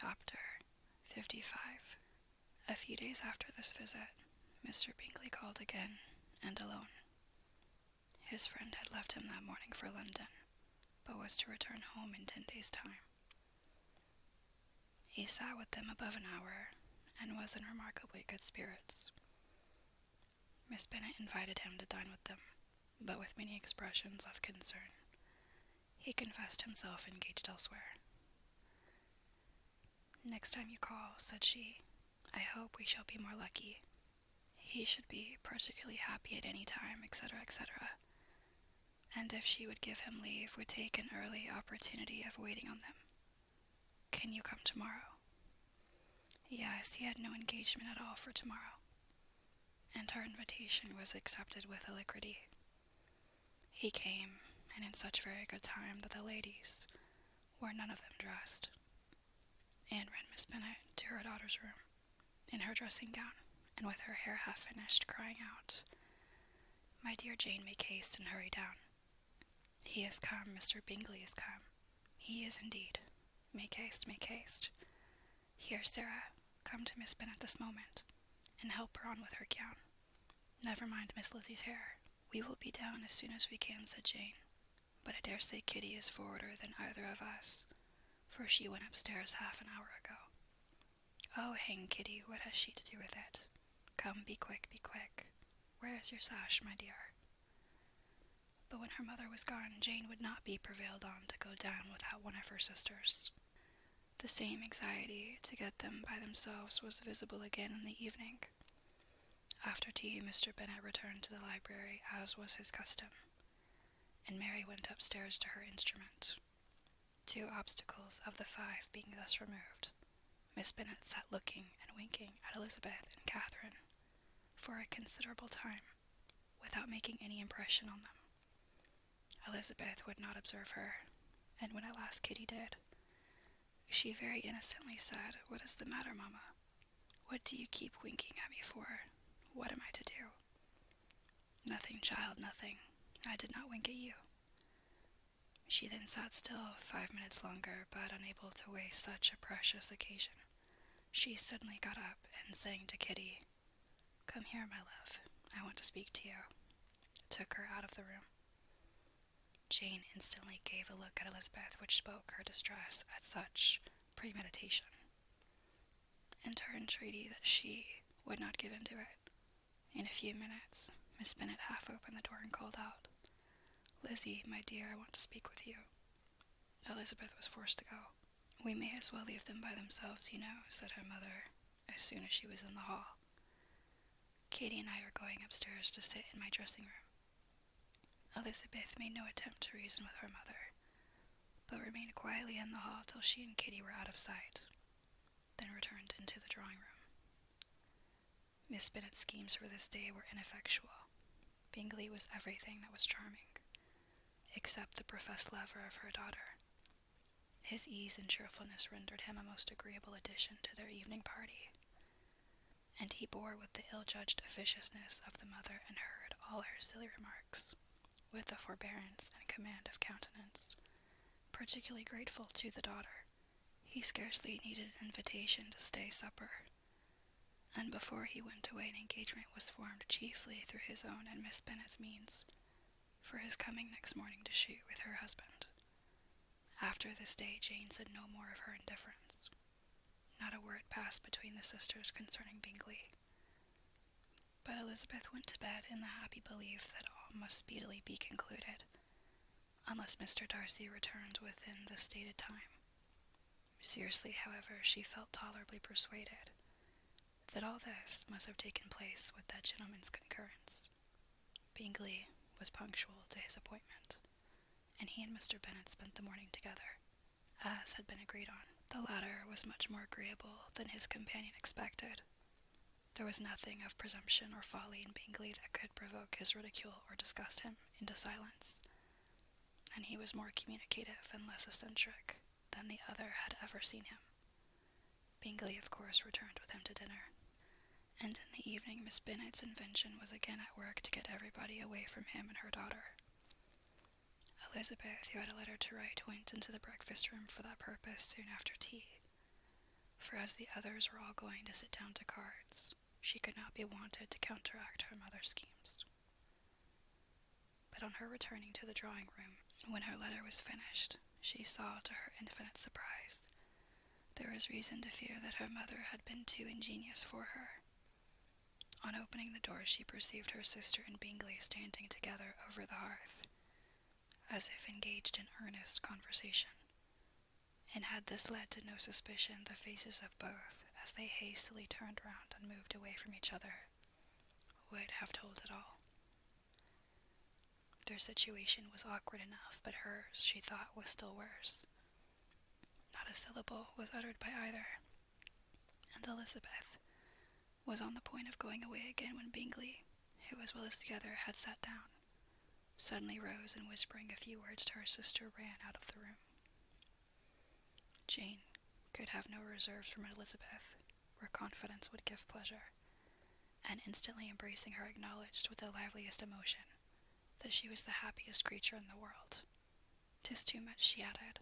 Chapter 55. A few days after this visit, Mr. Bingley called again, and alone. His friend had left him that morning for London, but was to return home in 10 days' time. He sat with them above an hour, and was in remarkably good spirits. Miss Bennet invited him to dine with them, but with many expressions of concern. He confessed himself engaged elsewhere. "Next time you call," said she, "I hope we shall be more lucky. He should be particularly happy at any time, etc., etc. And if she would give him leave, would take an early opportunity of waiting on them. Can you come tomorrow?" Yes, he had no engagement at all for tomorrow, and her invitation was accepted with alacrity. He came, and in such very good time that the ladies were none of them dressed. Anne ran Miss Bennet to her daughter's room, in her dressing gown, and with her hair half finished, crying out, "My dear Jane, make haste and hurry down. He is come, Mr. Bingley is come. He is indeed. Make haste, make haste. Here, Sarah, come to Miss Bennet this moment, and help her on with her gown. Never mind Miss Lizzie's hair. We will be down as soon as we can," said Jane, "but I dare say Kitty is forwarder than either of us, for she went upstairs half an hour ago." "Oh, hang Kitty, what has she to do with it? Come, be quick, be quick. Where is your sash, my dear?" But when her mother was gone, Jane would not be prevailed on to go down without one of her sisters. The same anxiety to get them by themselves was visible again in the evening. After tea, Mr. Bennet returned to the library, as was his custom, and Mary went upstairs to her instrument. 2 obstacles of the 5 being thus removed, Miss Bennet sat looking and winking at Elizabeth and Catherine for a considerable time, without making any impression on them. Elizabeth would not observe her, and when at last Kitty did, she very innocently said, "What is the matter, mamma? What do you keep winking at me for? What am I to do?" "Nothing, child, nothing. I did not wink at you." She then sat still 5 minutes longer, but unable to waste such a precious occasion, she suddenly got up, and saying to Kitty, "Come here, my love, I want to speak to you," took her out of the room. Jane instantly gave a look at Elizabeth which spoke her distress at such premeditation, and her entreaty that she would not give in to it. In a few minutes, Miss Bennet half opened the door and called out, "Lizzie, my dear, I want to speak with you." Elizabeth was forced to go. "We may as well leave them by themselves, you know," said her mother, as soon as she was in the hall. "Katie and I are going upstairs to sit in my dressing-room." Elizabeth made no attempt to reason with her mother, but remained quietly in the hall till she and Kitty were out of sight, then returned into the drawing-room. Miss Bennet's schemes for this day were ineffectual. Bingley was everything that was charming, except the professed lover of her daughter. His ease and cheerfulness rendered him a most agreeable addition to their evening party, and he bore with the ill-judged officiousness of the mother, and heard all her silly remarks with a forbearance and command of countenance particularly grateful to the daughter. He scarcely needed an invitation to stay supper, and before he went away an engagement was formed chiefly through his own and Miss Bennet's means, for his coming next morning to shoot with her husband. After this day Jane said no more of her indifference. Not a word passed between the sisters concerning Bingley, but Elizabeth went to bed in the happy belief that all must speedily be concluded, unless Mr. Darcy returned within the stated time. Seriously, however, she felt tolerably persuaded that all this must have taken place with that gentleman's concurrence. Bingley was punctual to his appointment, and he and Mr. Bennet spent the morning together, as had been agreed on. The latter was much more agreeable than his companion expected. There was nothing of presumption or folly in Bingley that could provoke his ridicule or disgust him into silence, and he was more communicative and less eccentric than the other had ever seen him. Bingley, of course, returned with him to dinner, and in the evening Miss Bennet's invention was again at work to get everybody away from him and her daughter. Elizabeth, who had a letter to write, went into the breakfast-room for that purpose soon after tea, for as the others were all going to sit down to cards, she could not be wanted to counteract her mother's schemes. But on her returning to the drawing room, when her letter was finished, she saw, to her infinite surprise, there was reason to fear that her mother had been too ingenious for her. On opening the door, she perceived her sister and Bingley standing together over the hearth, as if engaged in earnest conversation, and had this led to no suspicion, the faces of both, as they hastily turned round and moved away from each other, would have told it all. Their situation was awkward enough, but hers, she thought, was still worse. Not a syllable was uttered by either, and Elizabeth was on the point of going away again when Bingley, who as well as the other had sat down, suddenly rose and whispering a few words to her sister ran out of the room. Jane could have no reserves from Elizabeth, where confidence would give pleasure, and instantly embracing her acknowledged with the liveliest emotion that she was the happiest creature in the world. "'Tis too much," she added,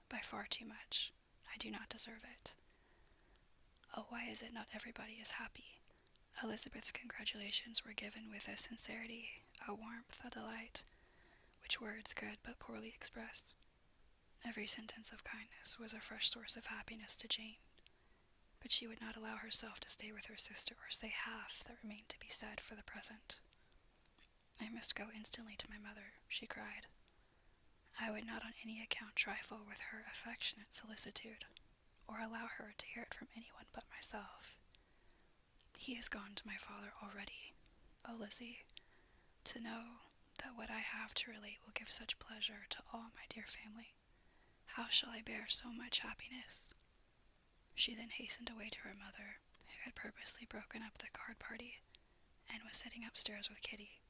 "by far too much. I do not deserve it. Oh, why is it not everybody is happy?" Elizabeth's congratulations were given with a sincerity, a warmth, a delight, which words could but poorly express. Every sentence of kindness was a fresh source of happiness to Jane, but she would not allow herself to stay with her sister or say half that remained to be said for the present. "I must go instantly to my mother," she cried. "I would not on any account trifle with her affectionate solicitude, or allow her to hear it from anyone but myself. He is gone to my father already. Oh, Lizzie, to know that what I have to relate will give such pleasure to all my dear family. How shall I bear so much happiness?" She then hastened away to her mother, who had purposely broken up the card party, and was sitting upstairs with Kitty.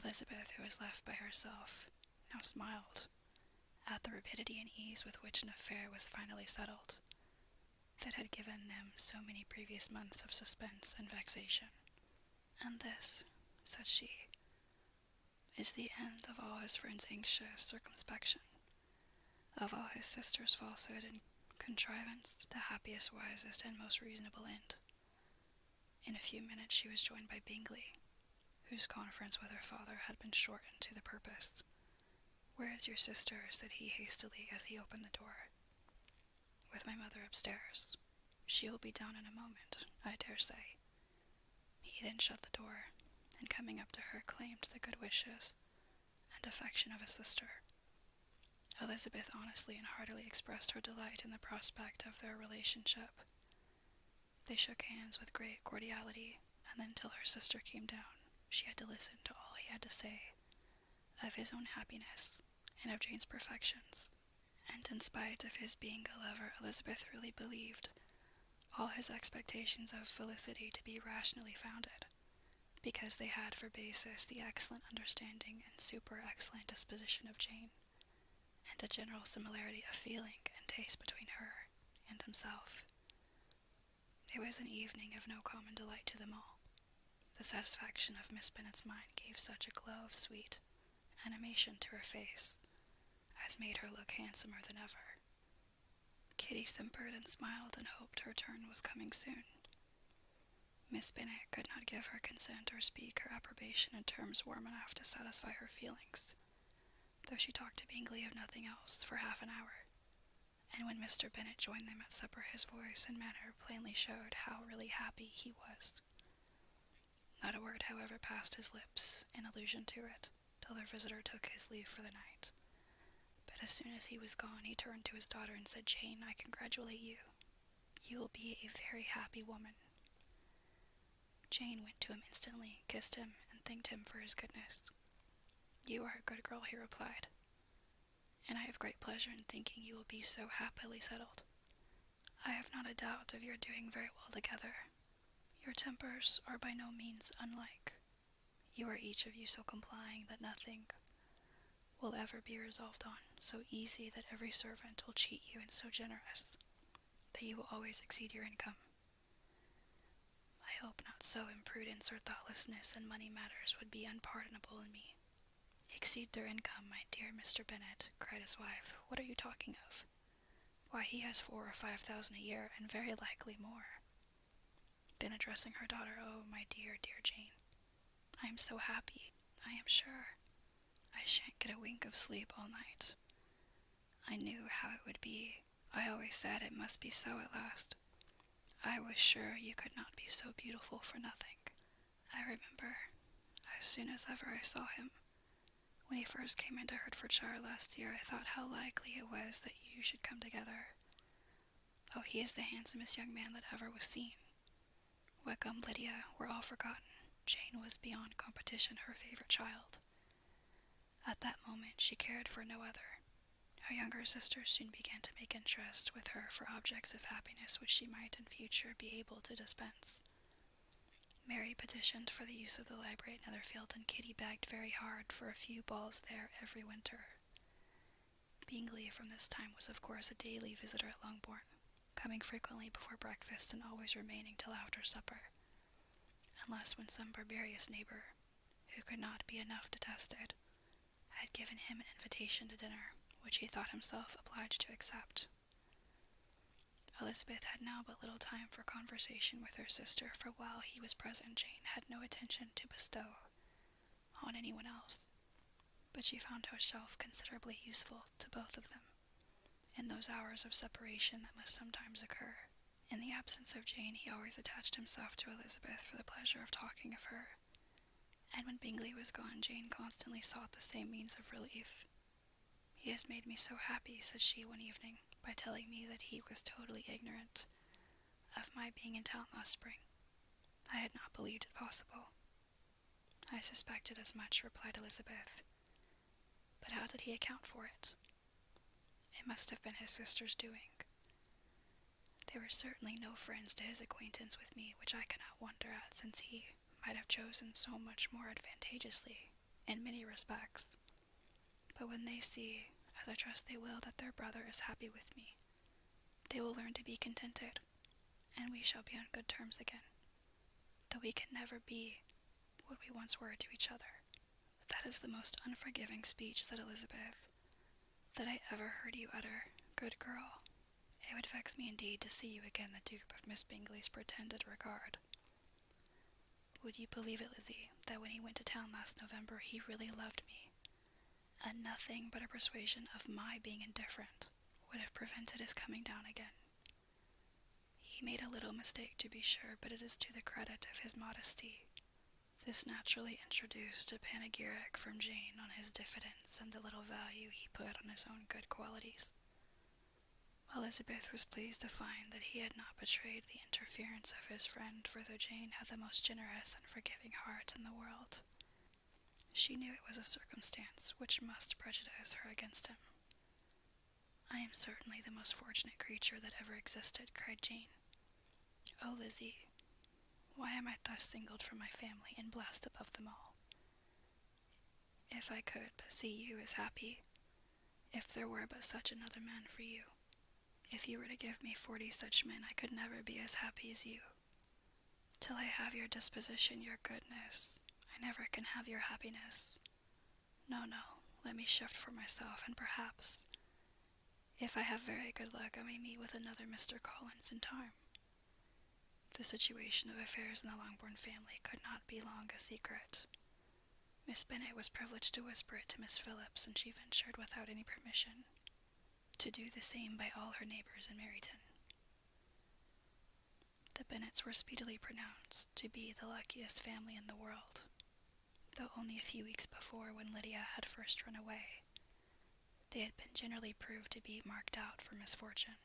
Elizabeth, who was left by herself, now smiled at the rapidity and ease with which an affair was finally settled, that had given them so many previous months of suspense and vexation. "And this," said she, "is the end of all his friend's anxious circumspection, of all his sister's falsehood and contrivance, the happiest, wisest, and most reasonable end." In a few minutes she was joined by Bingley, whose conference with her father had been short and to the purpose. "Where is your sister?" said he hastily as he opened the door. "With my mother upstairs. She will be down in a moment, I dare say." He then shut the door, and coming up to her claimed the good wishes and affection of his sister. Elizabeth honestly and heartily expressed her delight in the prospect of their relationship. They shook hands with great cordiality, and then till her sister came down, she had to listen to all he had to say of his own happiness and of Jane's perfections, and in spite of his being a lover, Elizabeth really believed all his expectations of felicity to be rationally founded, because they had for basis the excellent understanding and super-excellent disposition of Jane, and a general similarity of feeling and taste between her and himself. It was an evening of no common delight to them all. The satisfaction of Miss Bennet's mind gave such a glow of sweet animation to her face as made her look handsomer than ever. Kitty simpered and smiled and hoped her turn was coming soon. Miss Bennet could not give her consent or speak her approbation in terms warm enough to satisfy her feelings, though she talked to Bingley of nothing else for half an hour, and when Mr. Bennet joined them at supper his voice and manner plainly showed how really happy he was. Not a word, however, passed his lips in allusion to it, till their visitor took his leave for the night. But as soon as he was gone, he turned to his daughter and said, "Jane, I congratulate you. You will be a very happy woman." Jane went to him instantly, kissed him, and thanked him for his goodness. "You are a good girl," he replied, "and I have great pleasure in thinking you will be so happily settled. I have not a doubt of your doing very well together. Your tempers are by no means unlike. You are each of you so complying that nothing will ever be resolved on, so easy that every servant will cheat you, and so generous that you will always exceed your income. I hope not so imprudence or thoughtlessness in money matters would be unpardonable in me." "Exceed their income, my dear Mr. Bennet," cried his wife. "What are you talking of? Why, he has 4,000 or 5,000 a year, and very likely more. Then addressing her daughter, oh, my dear, dear Jane, I am so happy, I am sure. I shan't get a wink of sleep all night. I knew how it would be. I always said it must be so at last. I was sure you could not be so beautiful for nothing. I remember, as soon as ever I saw him, when he first came into Hertfordshire last year, I thought how likely it was that you should come together. Oh, he is the handsomest young man that ever was seen. Wickham, Lydia, were all forgotten. Jane was beyond competition her favorite child. At that moment she cared for no other. Her younger sister soon began to make interest with her for objects of happiness which she might in future be able to dispense. Mary petitioned for the use of the library at Netherfield, and Kitty begged very hard for a few balls there every winter. Bingley from this time was of course a daily visitor at Longbourn, coming frequently before breakfast and always remaining till after supper, unless when some barbarous neighbour, who could not be enough detested, had given him an invitation to dinner, which he thought himself obliged to accept. Elizabeth had now but little time for conversation with her sister, for while he was present Jane had no attention to bestow on anyone else, but she found herself considerably useful to both of them in those hours of separation that must sometimes occur. In the absence of Jane he always attached himself to Elizabeth for the pleasure of talking of her, and when Bingley was gone Jane constantly sought the same means of relief. "He has made me so happy," said she one evening, by telling me that he was totally ignorant of my being in town last spring. I had not believed it possible. "I suspected as much," replied Elizabeth. "But how did he account for it?" "It must have been his sister's doing. They were certainly no friends to his acquaintance with me, which I cannot wonder at, since he might have chosen so much more advantageously, in many respects. But when they see, as I trust they will, that their brother is happy with me, they will learn to be contented, and we shall be on good terms again, though we can never be what we once were to each other." "That is the most unforgiving speech," said Elizabeth, "that I ever heard you utter, good girl. It would vex me indeed to see you again the dupe of Miss Bingley's pretended regard. Would you believe it, Lizzie, that when he went to town last November he really loved me, and nothing but a persuasion of my being indifferent would have prevented his coming down again. He made a little mistake, to be sure, but it is to the credit of his modesty." This naturally introduced a panegyric from Jane on his diffidence and the little value he put on his own good qualities. Elizabeth was pleased to find that he had not betrayed the interference of his friend, for though Jane had the most generous and forgiving heart in the world, she knew it was a circumstance which must prejudice her against him. "I am certainly the most fortunate creature that ever existed," cried Jane. "Oh, Lizzie, why am I thus singled from my family, and blessed above them all? If I could but see you as happy, if there were but such another man for you, if you were to give me 40 such men, I could never be as happy as you. Till I have your disposition, your goodness, I never can have your happiness. No, let me shift for myself, and perhaps, if I have very good luck, I may meet with another Mr. Collins in time." The situation of affairs in the Longbourn family could not be long a secret. Miss Bennet was privileged to whisper it to Miss Phillips, and she ventured, without any permission, to do the same by all her neighbours in Meryton. The Bennets were speedily pronounced to be the luckiest family in the world, though only a few weeks before, when Lydia had first run away, they had been generally proved to be marked out for misfortune.